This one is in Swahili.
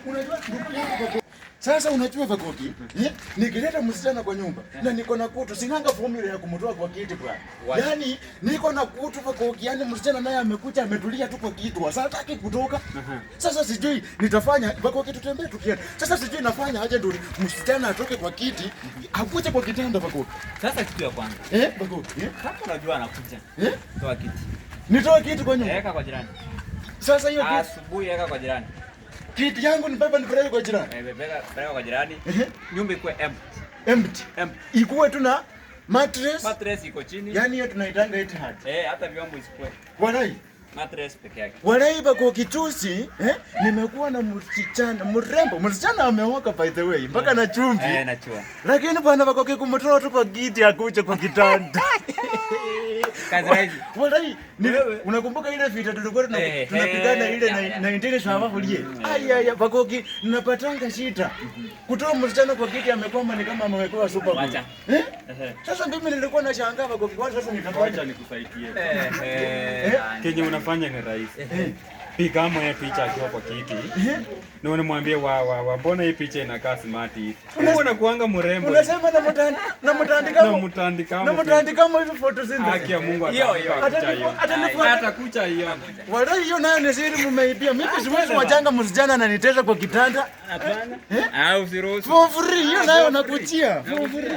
Unajua ndugu yangu sasa unajua Vakoki, nikileta msichana kwa nyumba na niko na kutu, sinanga formula ya kumtoa kwa kiti bwana. Yaani niko na kutu Vakoki, yani msichana naye amekuja ametulia tu kwa kitu, sasa hataki kutoka. Sasa sijui nitafanya Vakoki, tutembee tukienda. Sasa sijui nafanya aje ndio msichana atoke kwa kiti, akuje kwa kitanda Vakoki. Sasa kitu ya kwanza. Vakoki, hapo unajua anakuja. Toa kiti. Nitoa kiti kwa nyumba. Weka kwa jirani. Sasa hiyo asubuhi weka kwa jirani. Kiti yangu ni baba nipeleke kwa jirani. Peleka kwa jirani. Nyumba ikuwe empty. Ikuwe tu na mattress. Mattress iko chini. Yaani hiyo tunaitanga Etihad. Hata vyombo isikuwe. Walai. Mattress peke yake. Walai kwa kitusi, nimekuwa na msichana mrembo. Msichana ameoka by the way, mpaka na chumvi. Nachua. Lakini bwana wako kumtoa tu kwa kiti akuje kwa kitanda. Kazi rahisi. Walai, unakumbuka ile vita tulikuwa tunapigana ile na intele shamba kulie. Aya Vakoki, ninapatanga shida. Kutoa msichana kwa kiti amekwama ni kama amewekewa super glue. Sasa mimi nilikuwa nashangaa Vakoki, kwa sasa nitafanya nikusaidie. Kenye unafanya ni rahisi. Piga moja picha akiwa kwa kiti. Na unamwambia mbona hii picha inakaa smart hivi? Unakuanga mrembo. Unasema na mtandika kama hizo photosynthesis. Haki ya Mungu atakucha hiyo. Wala hiyo nayo ni siri mmeibia. Mimi siwezi wachanga msichana ananitesa kwa kitanda. Hapana. Au siruhusu. For free hiyo nayo nakuchia. For free.